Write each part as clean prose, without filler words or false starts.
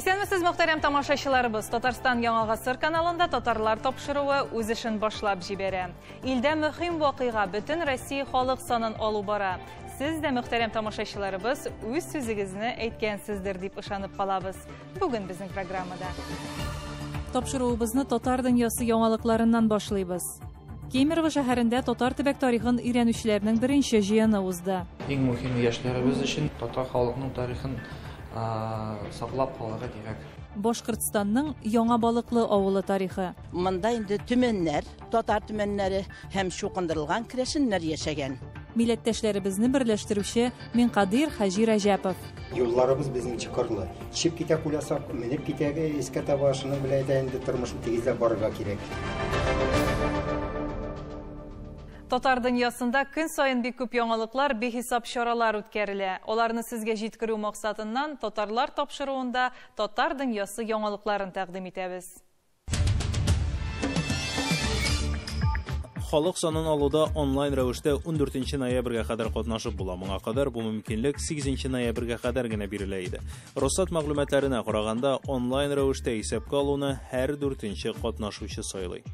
Исәнмесез, мөхтәрәм тамашачыларыбыз. Татарстан Яңа Гасыр каналында татарлар тапшыруы үз эшен башлап җибәрә. Илдә мөһим вакыйга бөтен Россия халык санын алу бара. Сез дә, мөхтәрәм тамашачыларыбыз, үз сүзегезне әйткәнсездер дип ышанып калабыз. Бүген безнең программада тапшыруыбызны татар дөньясы яңалыкларыннан башлыйбыз. Кемерово шәһәрендә татар төбәк тарихын өйрәнүчеләрнең беренче җыены узды. Иң мөһим яшьләребез өчен татар халкының тарихын саклап калырга кирәк. Башкортстанның Яңа Балыклы авылы тарихы. Монда инде төмәннәр, татар төмәннәре һәм шукындырылган керәшеннәр яшәгән. Милләттәшләребезне берләштерүче Минкадир Хаҗи Рәҗәпов. Юлларыбыз безнең чыкырлы. Чип китә кулясак, менеп китәгә искә табашының белән дә инде тормышны тигезләп барырга кирәк. Татар дөньясында көн сайын бик күп яңалыклар, бихисап чаралар үткәрелә. Аларны сезгә җиткерү максатыннан татарлар тапшыруында татар дөньясы яңалыкларын тәкъдим итәбез. Халык санын алуда онлайн рәвештә 14 ноябрьгә кадәр катнашып була. Моңа кадәр бу мөмкинлек 8 ноябрьгә кадәр генә бирелә иде. Россат мәгълүматларына караганда, онлайн рәвештә исәпкә алуны һәр 4нче катнашучы сайлый.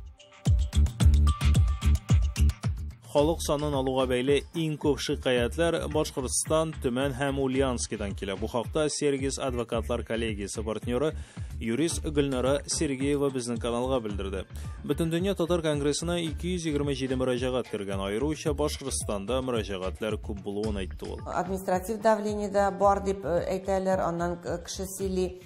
Халык санын алуга бәйле иң күп шикаятлар Башкортстан, Төмән һәм Ульяновскидан килә. Бу хакта Сергис адвокатлар коллегиясе партнеры юрист Гөлнара Сергеева безнең каналга белдерде. Бөтен дөнья татар конгрессына 227 мөрәҗәгать кергән, аеруча Башкортстанда мөрәҗәгатлар күп булуын әйтте ул. Административ давление да бар дип әйтәләр, аннан кеше сөйли,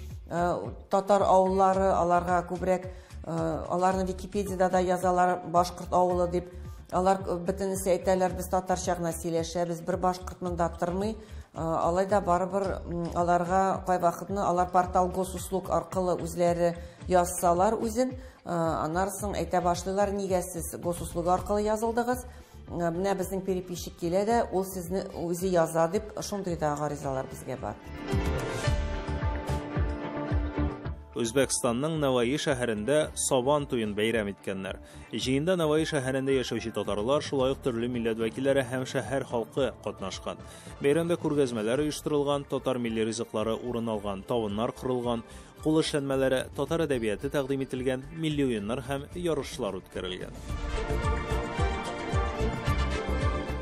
татар авыллары, аларга күбрәк, аларны Википедиядә да язалар башкорт авылы дип. Алар бөтенесе әйтәләр, без татарча гына сөйләшәбез, бер башкорт монда тормый. Алай да барыбер аларга кайвакытны алар портал госуслуг аркылы үзләре язсалар үзен, аннан әйтә башлыйлар, нигә сез госуслуг аркылы язылдыгыз? Менә безнең переписчик килә дә, ул сезне үзе яза дип, шундый да гаризалар безгә бар. Үзбәкстанның Наваи шәһәрендә Сабан туен бәйрәм иткәннәр. Җыенда Наваи шәһәрендә яшәүче татарлар, шулай ук төрле милләт вәкилләре һәм шәһәр халкы катнашкан. Бәйрәмдә күргәзмәләр оештырылган, татар милли ризыклары урын алган, тавыннар корылган, кул эшләнмәләре, татар әдәбияты тәкъдим ителгән, милли уеннар һәм ярышлар үткәрелгән.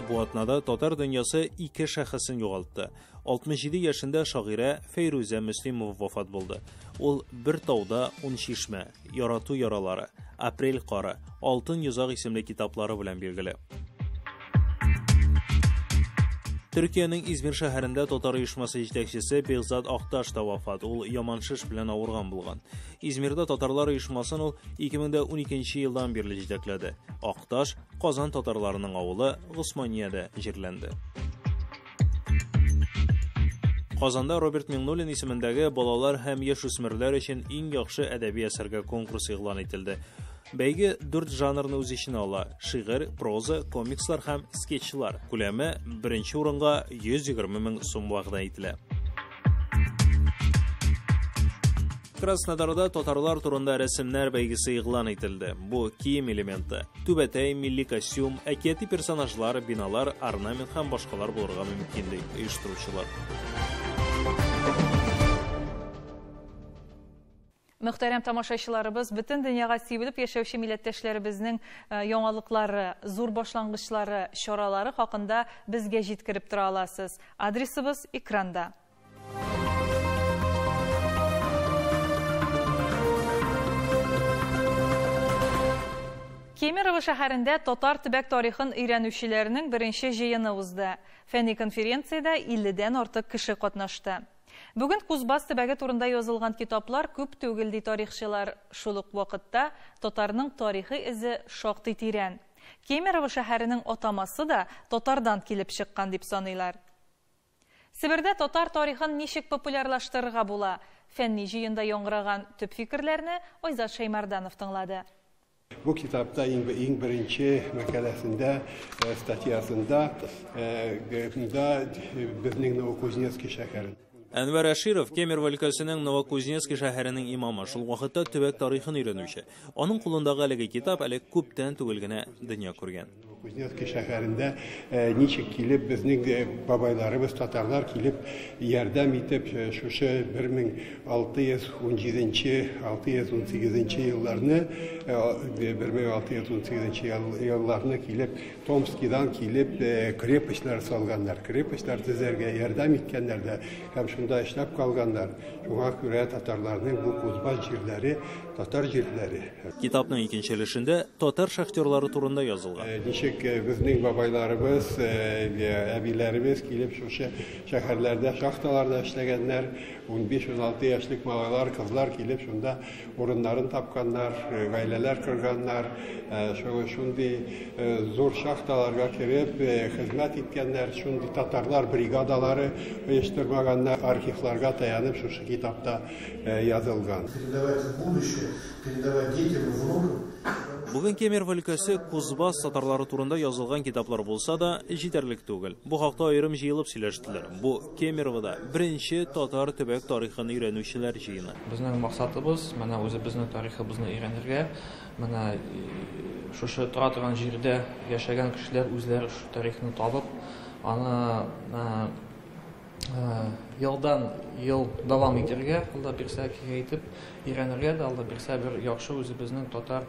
Бу атнада татар дөньясы 2 шәхесен югалтты. 67 яшендә шагыйрә Фәйрүзә Мөслимова вафат булды. Ул бер тауда 10 чишмә, ярату яралары, апрель кары, алтын йозак исемле китаплары белән билгеле. Төркиянең Измир шәһәрендә татар оешмасы җитәкчесе Бегзат Акташ та вафат. Ул яманшыш белән авырган булган. Измирдә татарлар оешмасын ул 2012 елдан бирле җитәкләде. Акташ Казан татарларының авылы Госманиядә җирләнде. Казанда Роберт Миңнуллин исемендәге балалар һәм яшүсмерләр өчен иң яхшы әдәби әсәргә конкурс игълан ителде. Бәйге 4 жанрны үз иченә ала: шигырь, проза, комикслар һәм скетчлар. Күләме беренче урынга 120 мең сум вәгъдә ителә. Краснодарда татарлар турында рәсемнәр бәйгесе игълан ителде. Бу кием элементы, түбәтәй, милли костюм, әкияти персонажлар, биналар, орнамент һәм башкалар булырга мөмкин ди оештыручылар. Мөхтәрәм тамашачыларыбыз, бөтен дөньяга сибелеп яшәүче милләттәшләребезнең яңалыклары, зур башлангычлары, чаралары хакында безгә җиткереп тора аласыз. Адресыбыз экранда. Кемерово шәһәрендә татар төбәк тарихын өйрәнүчеләрнең беренче җыены узды. Фәнни конференциядә 50дән артык кеше катнашты. Бүген Кузбасс төбәге турында язылган китаплар күп түгел ди тарихчылар. Шул ук вакытта татарның тарихи изе шактый тирән. Кемерово шәһәренең атамасы да татардан килеп чыккан дип саныйлар. Себердә татар тарихын ничек популярлаштырырга була? Фәнни җыенда яңгыраган төп фикерләрне Айзат Шәймәрданов тыңлады. Bu kitapta ilk birinci makalesinde, statiyasında bizning Novokuzneskiy şəhərin. Әнвәр Әширов Кемерово өлкәсенең Новокузнецк шәһәренең имамы, шул вакытта төбәк тарихын өйрәнүче. Аның кулындагы әлеге китап әле күптән түгел генә дөнья күргән. Кузнецкий шәһәрендә ничек килеп безнең бабайларыбыз татарлар килеп ярдәм итеп шушы 1617-618 елларны 1618 елларны килеп Томскидан килеп крепостьләр салганнар. Крепостьләр төзәргә ярдәм иткәннәр дә һәм шунда эшләп калганнар. Шуңа күрә татарларның бу Кузбасс җирләре татар җирләре. Китапның икенче өлешендә татар шахтерлары турында язылган. Ничек безнең бабайларыбыз, әбиләребез килеп шушы шәһәрләрдә, шахталарда эшләгәннәр, 15-16 яшьлек малайлар, кызлар килеп шунда урыннарын тапканнар, гаиләләр корганнар, шундый зур шахталарга кирип хезмәт иткәннәр, шундый татарлар бригадалары оештырмаганнар, архивларга таянып шушы китапта язылган. Бүген Кемерово өлкәсе Кузбасс татарлары турында язылган китаплар булса да җитәрлек түгел. Бу хакта аерым җыелып сөйләштеләр. Бу Кемеровода беренче татар төбәк тарихын өйрәнүчеләр җыены. Безнең максатыбыз менә үзебезнең тарихыбызны өйрәнергә, менә шушы тора торган җирдә яшәгән кешеләр үзләре шу тарихны табып, аны елдан ел дәвам итәргә, алда бирсә киңәйтеп өйрәнергә дә, алда бирсә бер яхшы үзебезнең татар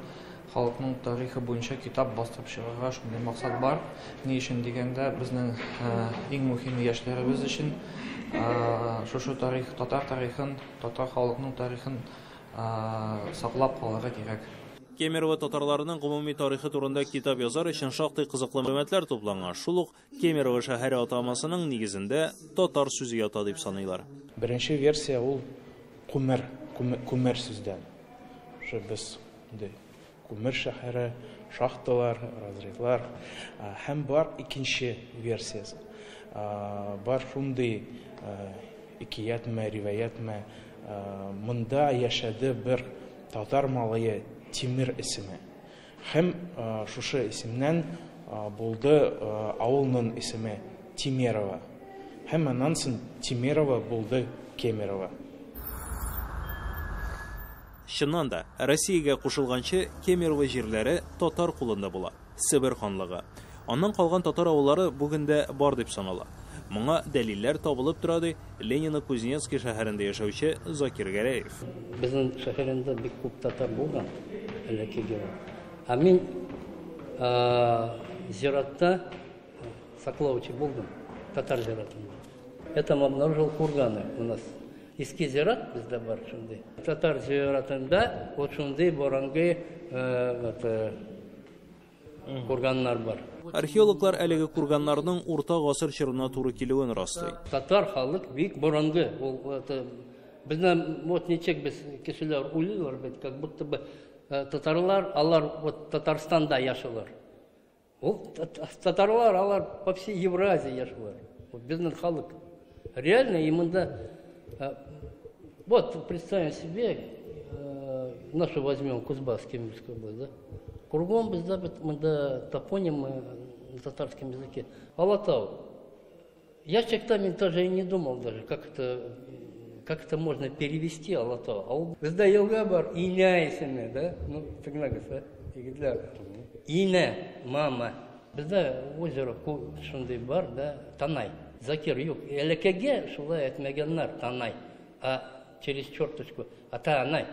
халыкның тарихы буенча китап бастырып чыгарга шундый максат бар. Ни өчен дигәндә, безнең иң мөһиме яшьләребез өчен шушы тарих, татар тарихын, татар халыкның тарихын саклап калырга кирәк. Кемерово татарларының гомуми тарихы турында китап язар өчен шактый кызыклы мәгълүматлар тупланган. Шул ук Кемерово шәһәре атамасының нигезендә татар сүзе ята дип саныйлар. Беренче версия ул күмер сүздән. Шу без күмер шәһәре, шахталар, разрывлар һәм бар икенче версиясы. Бар шундый икиятме, риваятме, монда яшәде бер татар малае Тимир исеме. Һәм шушы исемнән булды авылның исеме Тимерово. Һәм аннан соң Тимерово булды Кемерово. Чыннан да, Россиягә кушылганчы Кемерово җирләре татар кулында була. Себер ханлыгы. Аннан калган татар авыллары бүгендә бар дип санала. Моңа дәлилләр табылып тора ди Ленина-Кузнецкий шәһәрендә яшәүче Закир Гәрәев. Безнең шәһәрендә бик күп татар булган, элеккегә. Ә мин зиратта саклаучы булдым, татар зиратында. Этим обнаружил курганы у нас. Иски зират бездә бар шундый. Татар зиратында вот шундый борынгы курганнар бар. Археологлар әлеге курганнарның урта гасыр чорына туры килүен раслый. Татар халык бик борынгы. Безнең вот ничек без кешеләр уйлыйлар бит, как будто бы татарлар, алар вот Татарстанда яшәләр. Ул татарлар, алар по всей Евразии яшәләр. Вот безнең халык. Реально именно вот представим себе, нашу возьмем Кузбасс, Кемеровскую область, да? Кругом безда топонимы на татарском языке. Алатау. Я чектами тоже и не думал даже, как это можно перевести Алатау. Безда елга бар, иня исеме, да? Ну, тыгнагыз, да? Иня, мама. Безда озеро шундай бар, да? Танай. Закир юк. Элекеге шулай әйтмәгәннәр Танай. А через черточку Атанай.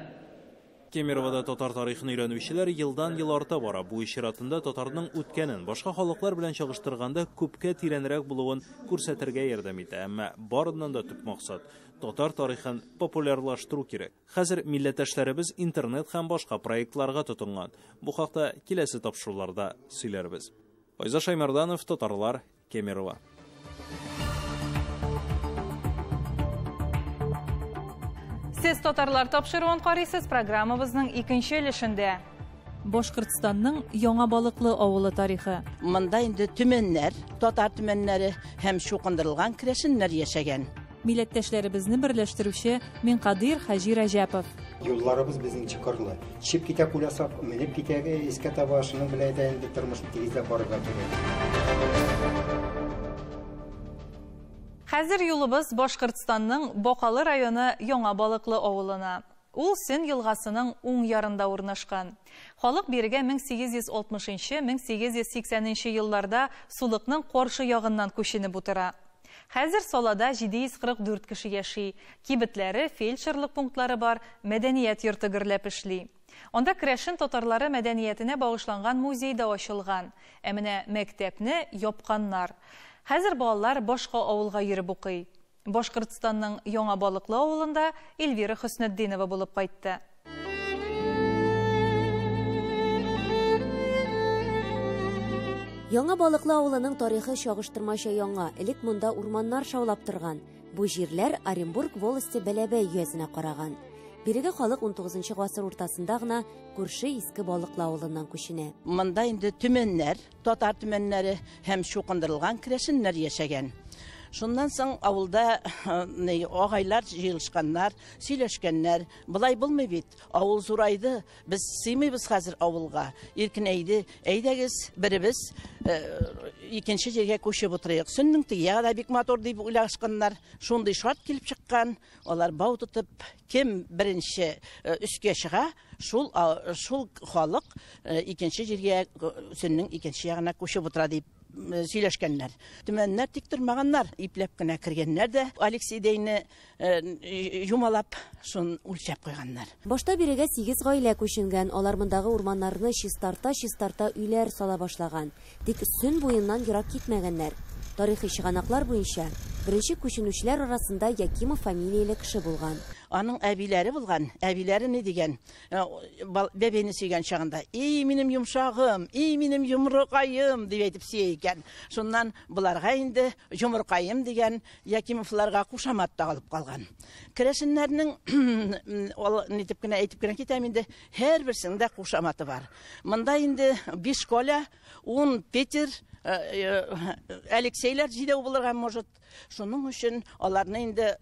Кемеровода татар тарихын өйрәнүчеләр елдан-ел арта бара. Бу ишаратында татарның үткәнен башка халыклар белән чагыштырганда күпкә тирәнрәк булуын күрсәтергә ярдәм итә. Әмма барыннан да төп максат татар тарихын популярлаштыру кирәк. Хәзер милләттәшләребез интернет һәм башка проектларга тотынган. Бу хакта киләсе тапшыруларда сөйләрбез. Айза Шаймарданов, Татарлар, Кемерово. Сез татарлар тапшыруын карыйсыз программабызның икенче өлешендә. Башкортстанның Яңа Балыклы авылы тарихы. Монда инде төмәннәр, татар төмәннәре һәм шукындырылган керәшеннәр яшәгән. Милләттәшләребезне берләштерүче Минкадир Хаҗи Рәҗәпов. Юлларыбыз безнең чыкырлы. Чип китә куласап, менеп китәгә искә табашының белән дә инде тормыш тигезләп барырга кирәк. Хәзер юлыбыз Башкортстанның Бакалы районы Яңа Балыклы авылына. Ул Сөн елгасының уң ярында урнашкан. Халык бирегә 1860-1880 елларда сулыкның каршы ягыннан күченеп утыра. Хәзер Салада 744 кеше яши. Кибетләре, фельдшерлык пунктлары бар, мәдәният йорты гөрләп эшли. Онда Керәшен татарлары мәдәниятенә багышланган музей да ачылган. Ә менә мәктәпне япканнар. Хәзер балалар башка авылга йөреп укый. Башкортстанның Яңа Балыклы авылында Эльвира Хөснетдинова булып кайтты. Яңа Балыклы авылының тарихы чагыштырмача яңа. Элек монда урманнар шаулап торган. Бу җирләр Оренбург волости Бәләбәй уезына караган. Биреге халык 19 гасыр уртасында гына күрше Иске Балыклы авылыннан күченә. Монда инде төмәннәр, татар төмәннәре һәм шукындырылган керәшеннәр яшәгән. Шуннан соң авылда агайлар җыелышканнар, сөйләшкәннәр. Булай булмый бит. Авыл зурайды. Без сыймыйбыз хәзер авылга. Иркенәйде. Әйдәгез, беребез икенче җиргә күчеп утырыйк. Сөннең тыя да бик матур дип уйлашканнар. Шундый шат килеп чыккан. Алар бау тотып, кем беренче үскә чыга, шул халык икенче җиргә, сөннең икенче ягына күчеп утыра дип сөйләшкәннәр. Төмәннәр тик тормаганнар, ипләп кенә кергәннәр дә Алексей дейне юмалап, шун үлчәп куйганнар. Башта бирегә 8 гаилә күченгән, алар мондагы урманнарны чистарта үйләр сала башлаган. Тик Сөн буеннан ерак китмәгәннәр. Тарихи чыганаклар буенча, беренче күченүчеләр арасында Якимов фамилияле кеше булган. Аның әбиләре булган. Әбиләре ни дигән? Бәбәйне сөйгән чагында, "Эй, минем йомшагым, эй, минем йомрыкаем" дип әйтеп сөйә икән. Шуннан буларга инде йомрыкаем дигән Якимовларга кушамат та алып калган. Керәшеннәрнең ни дип кенә әйтеп кенә китәм инде, һәр берсендә кушаматы бар. Монда инде 5 Коля, 10 Петер, Алексейлар җидәү булырга может. Шуның өчен аларны инде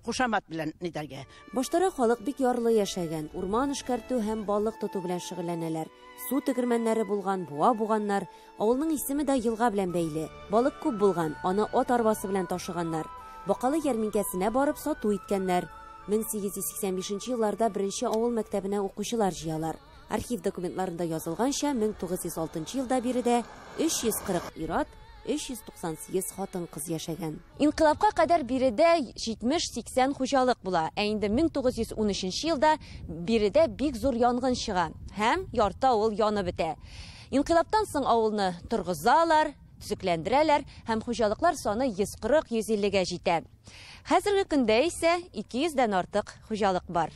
кушамат белән нидәргә. Баштарак халык бик ярлы яшәгән. Урман эшкәртү һәм балык тоту белән шөгыльләнәләр. Су тегермәннәре булган, буа буганнар. Авылның исеме дә елга белән бәйле. Балык күп булган, аны ат арбасы белән ташыганнар. Бакалы ярминкәсенә барып сату иткәннәр. 1885 елларда беренче авыл мәктәбенә укучылар җыялар. Архив документларында язылганча, 1906 елда биредә 340 ир-ат, 398 хатын-кыз яшәгән. Инкыйлабка кадәр биредә 70-80 хуҗалык була. Ә инде 1913 елда биредә бик зур янгын чыга һәм ярты авыл янып бетә. Инкыйлабтан соң авылны торгызалар, төзекләндерәләр һәм хуҗалыклар саны 140-150гә җитә. Хәзерге көндә исә 200дән артык хуҗалык бар.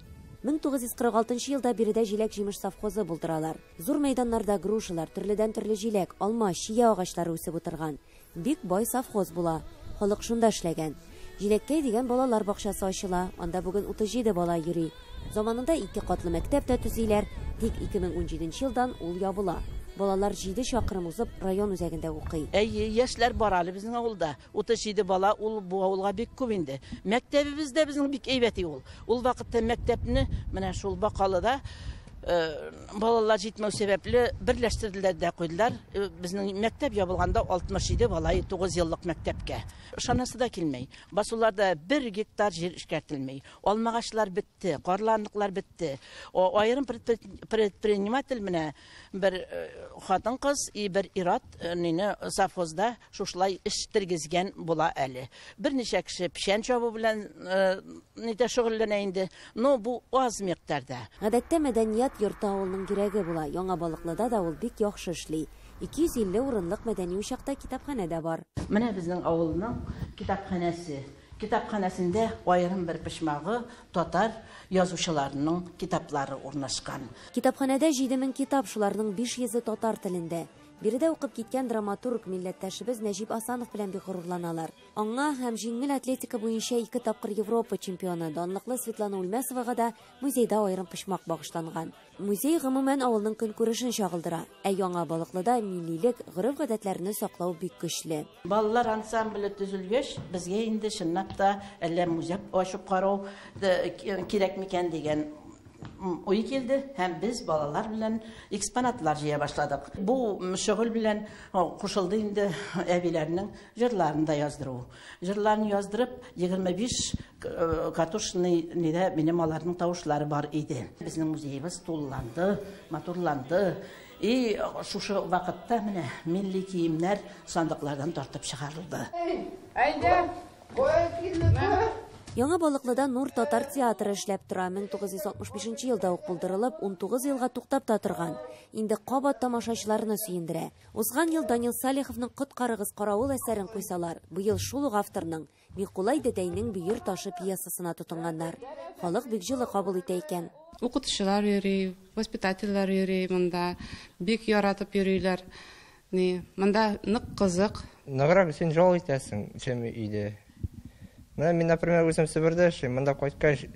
1946 елда биредә җиләк-җимеш совхозы булдыралар. Зур мәйданнарда грушалар, төрледән-төрле җиләк, алма, чия агачлары үсеп утырган. Бик бай совхоз була. Халык шунда эшләгән. Җиләккә дигән балалар бакчасы ачыла. Анда бүген 37 бала йөри. Заманында 2 катлы мәктәп тә төзиләр. Тик 2017 елдан ул ябыла. Балалар 7 чакрым узып район үзәгендә укый. Яшьләр бар әле безнең авылда. 37 бала, ул бу авылга бик күп инде. Мәктәбебез дә безнең бик әйбәт ул. Ул вакытта мәктәпне менә шул Бакалыда балалар җитмәү сәбәпле берләштерделәр дә куйдылар. Безнең мәктәп ябылганда 67 бала 9 еллык мәктәпкә. Шанасы да килмәй. Басуларда 1 гектар җир эшкәртелмәй. Алмагачлар бетте, карланлыклар бетте. Аерым предприниматель менә бер хатын-кыз и бер ир-ат совхозда шушлай эш тергезгән була әле. Берничә кеше печән чабу белән нидә шөгыльләнә инде. Но бу аз микътарда. Гадәттә мәдәният йорты авылның йөрәге була. Яңа Балыклыда да ул бик яхшы эшли. 250 урынлык мәдәни учакта китапханә дә бар. Менә безнең авылның китапханәсе. Китапханәсендә аерым бер почмагы татар язучыларының китаплары урнашкан. Китапханәдә 7000 китап, шуларның 500-е татар телендә. Биредә укып киткән драматург милләттәшебез Нәҗип Асанов белән бик горурланалар. Аңа һәм җиңел атлетика буенча 2 тапкыр Европа чемпионы данлыклы Светлана Үлмәсовага да музейда аерым почмак багышланган. Музей гомумән авылның көнкүрешен чагылдыра, ә Яңа Балыклыда миллилек, гореф-гадәтләрне саклау бик көчле. Балалар ансамбле төзелгәч, безгә инде чынлап та әллә музей ачып карау кирәк микән дигән ой келді, һәм біз балалар белән экспонатлар җыя башладык. Бу шөгыль белән кушылды инде әбиләрнең җырларын да яздыру. Җырларын яздырып, 25 катушный нидә минем аларның тавышлары бар иде. Безнең музейыбыз тулланды, матурланды. И шушы вакытта менә милли киемнәр сандыклардан тартып чыгарылды. Яңа Балыклыда Нур татар театры эшләп тора. 1965 елда ук булдырылып, 19 елга туктап та торган. Инде кабат тамашачыларны сөендерә. Узган ел Данил Салиховның Коткарыгыз каравыл әсәрен куйсалар, быел шул ук авторның Микулай дәдәйнең Бөер ташы пьесасына тотынганнар. Халык бик җылы кабул итә икән. Укытучылар йөри, воспитательләр йөри, монда бик яратып йөриләр. Монда нык кызык. Награк син жол итәсең, чем иде. Мен, например, үзем Себердә эшлим, монда кайткач,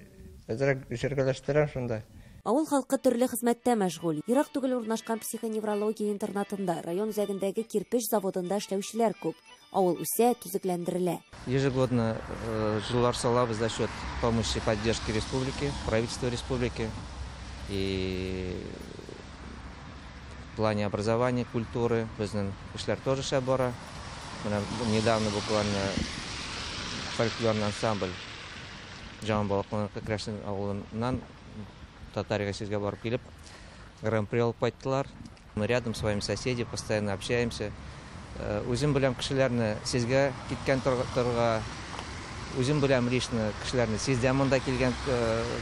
әзрәк җиргәләштерәм шунда. Авыл халкы төрле хезмәттә мәшгуль. Ерак түгел урнашкан психоневрология интернатында, район үзәгендәге кирпеч заводында эшләүчеләр күп. Авыл үсә, төзекләндерелә. Ежегодно жилар салабыз за счет помощи поддержки республики, правительства республики. И в плане образования, культуры, безнең эшләр тоже шәп бара. Недавно буквально фольклорный ансамбль Жаман Балыклының Крәшин авылыннан Татария сезгә барып килеп, гран-при алып кайттылар. Мы рядом с вами соседи, постоянно общаемся. Үзем беләм кешеләрне сезгә киткән торга, үзем беләм лично кешеләрне сездә монда килгән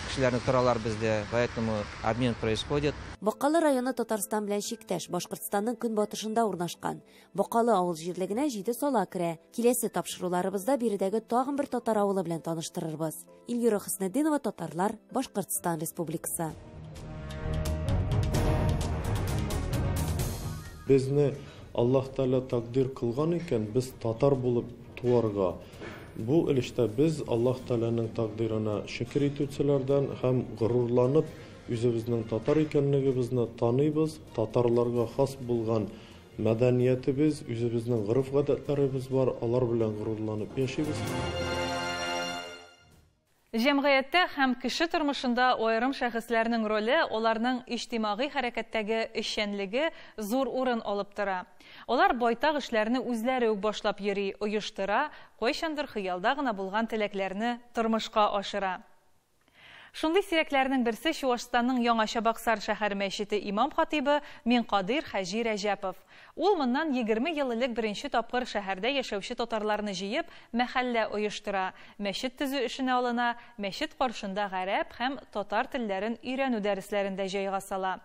кешеләрне торалар бездә, поэтому обмен происходит. Бакалы районы Татарстан белән чиктәш, Башкортстанның көнбатышында урнашкан. Бакалы авыл җирлегенә 7 сала керә. Киләсе тапшыруларыбызда биредәге тагын бер татар авылы белән таныштырырбыз. Илюра Хөснетдинова, Татарлар, Башкортстан Республикасы. Безне Аллаһ Таala тaqdir кылган икән, без татар булып туарга. Бу өлештә без Аллаһ Тааланың тaqdirына шөкер итүчеләрдән һәм горурланып, үзебезнең татар икәнлегебезне таныйбыз, татарларга хас булган мәдәниятебез, үзебезнең гореф-гадәтләребез бар, алар белән горурланып яшибез. Җәмгыятьтә һәм кеше тормышында аерым шәхесләрнең роле, аларның иҗтимагый хәрәкәттәге эшчәнлеге зур урын алып тора. Алар байтак эшләрне үзләре үк башлап йөри, оештыра, кайчандыр хыялда гына булган теләкләрне тормышка ашыра. Шундый сирәкләрнең берсе Чуашстанның Яңа Чабаксар шәһәр мәчете имам хатибы Минкадир Хаҗи Рәҗәпов. Ул моннан 20 ел элек беренче тапкыр шәһәрдә яшәүче татарларны җыеп, мәхәллә оештыра, мәчет төзү эшенә алына, мәчет каршында гарәп һәм татар телләрен өйрәнү дәресләрендә җайга сала.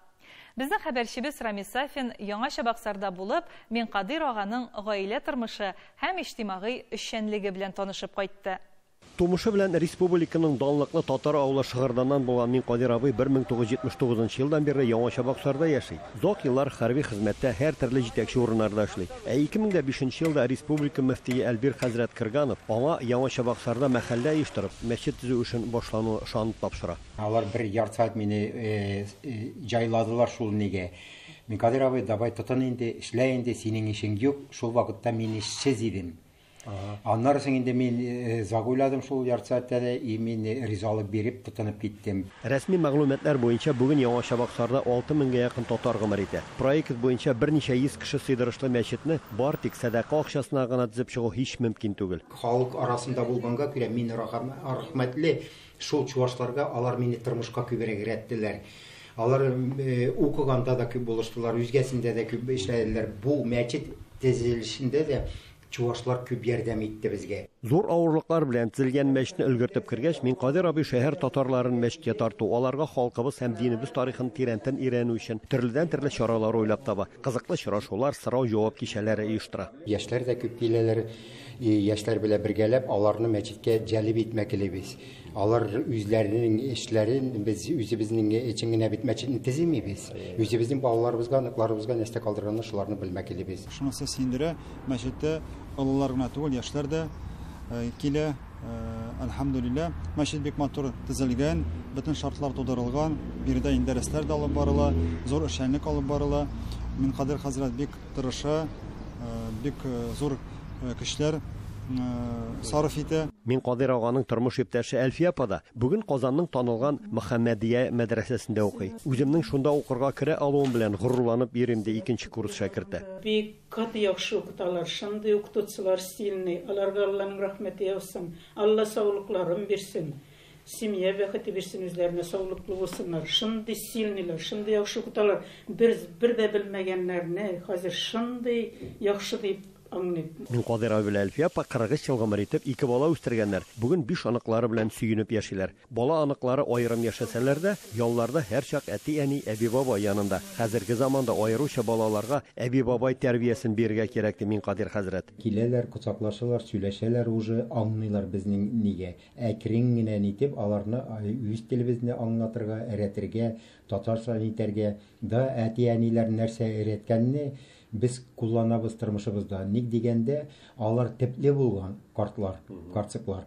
Безнең хәбәрчебез Рамис Сафин Яңа Чабаксарда булып, Минкадир аганың гаилә тормышы һәм иҗтимагый эшчәнлеге белән танышып кайтты. Тумышы белән республиканың данлыклы татар авылы шыгырданнан булган Минкадир абый 1979 елдан бері Яңа Чабаксарда яши. Зак еллар хәрби хезмәттә һәр төрле җитәкче урыннарда эшли. 2005 елда республика мөфтие Әлбир хәзрәт Кырганов аңа Яңа Чабаксарда мәхәллә оештырып, мәчет төзү эшен башлауны ышанып тапшыра. Алар бер ярты саат мине җайладылар шул нигә. Минкадир абый, давай тотын инде, эшлә инде, синең ишең юк. Шул вакытта мин эшсез идем. Аннан соң инде мин загуйладым шул ярты сәгатьтә дә, и мин ризалык биреп тотынып киттем. Рәсми мәгълүматлар буенча бүген Яңа Чабаксарда 6000-га якын татар гомер итә. Проект буенча берничә йөз кеше сыйдырышлы мәчетне бар тик садака акчасына гына төзеп чыгу һич мөмкин түгел. Халык арасында булганга күрә мин рәхмәтле шул чуашларга, алар мине тормышка күбрәк рәттеләр. Алар укыганда да күп булыштылар, үзгәсендә дә күп эшләделәр. Бу мәчет төзелешендә дә чуашлар күп ярдәм итте безгә. Зур авырлыклар белән төзелгән мәчетне өлгертеп кергәч, Минкадир абый шәһәр татарларын мәчеткә тарту, аларга халкыбыз һәм динебез тарихын тирәнтен өйрәнү өчен төрледән-төрле чаралар уйлап таба. Кызыклы очрашулар, сорау-җавап кичәләре оештыра. Яшьләр дә күп киләләр, яшьләр белән бергәләп аларны мәчеткә җәлеп итмәкелебез. Алар үзләренең эшләрен без үзебезнең өчен генә бит мәчетне төзимибез. Үзебезнең балаларыбызга, аныкларыбызга нәрсә калдырганны шуларны белмәкелебез. Шунысы синдерә, мәчеттә олылар гына түгел, яшьләр дә килә. Әлхәмдүлиллә, мәчет бик матур төзелгән, бөтен шартлар тудырылган, биредә инде дәресләр дә алып барыла, зур эшчәнлек алып барыла. Минкадир хәзрәт бик тырыша, бик зур кешеләр сарыф итә. Мин Кадир аганың тормыш иптәше Әлфия апа да бүген Казанның танылган Мөхәммәдия мәдрәсәсендә укый. Үземнең шунда укырга керә алуым белән горурланып йөрим ди 2нче курс шәкерте. Бик каты яхшы укыталар, шундый укытучылар стильный. Аларга Алланың рәхмәте яусын. Алла саулыкларын бирсен. Семья бәхете бирсен, үзләренә саулыклы булсыннар. Шундый сильныйлар, шундый яхшы укыталар. Бер дә белмәгәннәрне хәзер шундый яхшы дип Мин Кадир белән Әлфия апа 43 ел гомер итеп 2 бала үстергәннәр. Бүген 5 аныклары белән сөенеп яшиләр. Бала аныклары аерым яшәсәләр дә, ялларда һәрчак әти-әни, әби-баба янында. Хәзерге заманда аеруча балаларга әби-бабай тәрбиясен бирергә кирәк ди Мин Кадир хәзрәт. Киләләр, кочаклашалар, сөйләшәләр, уже аңлыйлар безнең нигә. Әкрен генә нитеп аларны үз телебезне аңлатырга, өйрәтергә, татарча нитәргә, да әти-әниләр нәрсә өйрәткәнне biz kullanabız tırmışımızda. Ник дигәндә, алар тепле булган картлар, карцыклар.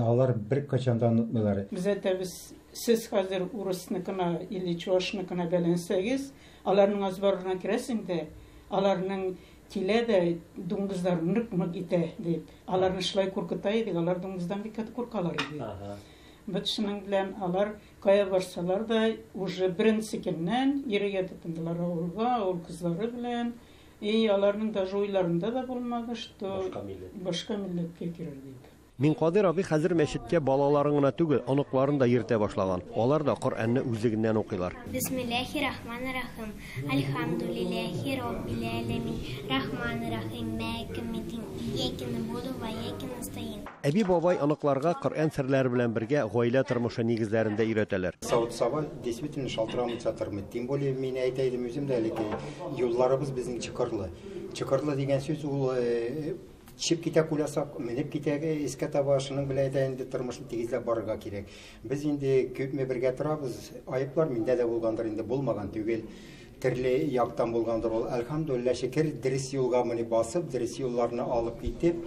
Алар бер качанда онытмыйлар. Без әйтәбез, сез хәзер урысныкына или чуашныкына бәйләнсәгез, аларның азбарына керәсең дә, аларның килә дә дуңгызлар нык итә дип. Аларны шулай куркыта иде, алар дуңгыздан бик каты куркалар иде. Бит шуның белән алар кая барсалар да уже беренче көннән ирегә тотындылар авылга, авыл кызлары белән. Аларның да уйларында да булмады, что башка милләткә керер дип. Мин Кадир абый хәзер мәчеткә балаларын гына түгел, аныкларын да йөртә башлаган. Алар да Коръәнне үзлегеннән укыйлар. Бисмиллаһир-рахманир-рахим. Алхамдулиллаһи раббил алямин. Рахманир-рахим. Маликил йомиддин. Ияка набуду ва ияка настаин. Әби бабай аныкларга Коръән серләре белән бергә гаилә тормышы нигезләрендә өйрәтәләр. Савыт-саба действительно шалтырамыйча тормый. Тем более мин әйтәйдем үзем дә әлегә юлларыбыз безнең чыкырлы. Чыкырлы дигән сүз ул чип китә куласак, менеп китәгә искә табашының белән дә инде тормышны тигезләп барырга кирәк. Без инде күпме бергә торабыз, айыплар миндә дә булгандыр, инде булмаган түгел. Төрле яктан булгандыр ул. Әлхәмдүлилләһ, шәкер дөрес юлга менеп басып, дөрес юлларны алып китеп,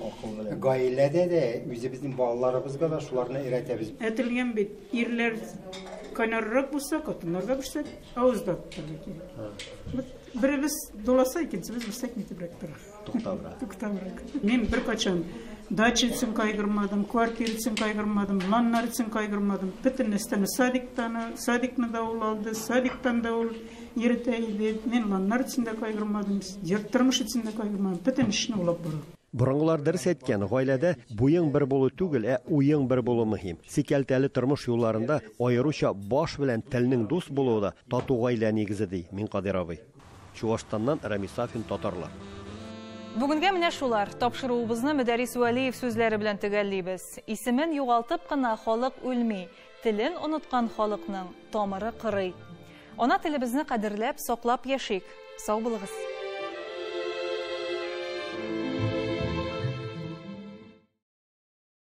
гаиләдә дә үзебезнең балаларыбызга да шуларны өйрәтәбез. Әйтелгән бит, ирләр кайнаррак булса, хатыннарга берсә авызда тотылыр. Беребез доласа, икенчебез берсәк нитебрәк тора. Туктабрак. Мин беркачан дачасын кайгырмадым, квартирасын кайгырмадым, ланнарысын кайгырмадым. Бөтен нәрсәне садикны да ул алды, садиктан да ул йөртә иде. Мин ланнарысын да кайгырмадым, тормыш өчен дә кайгырмадым. Бөтен эшне улап бара. Борынгылар дөрес әйткән, гаиләдә буйың бер булу түгел, уйың бер булу мөһим. Сикәлтәле тормыш юлларында аеруча баш белән телнең дус булуы да тату гаилә нигезе ди Мин Кадир абый. Чувашстаннан Рамис Сафин, татарлар. Бүгенгә менә шулар. Тапшыруыбызны Мөдәррис Вәлиев сүзләре белән төгәллибез. Исемен югалтып кына халык үлми, телен оныткан халыкның тамыры кырый. Ана телебезне кадерләп, саклап яшик. Сау булыгыз.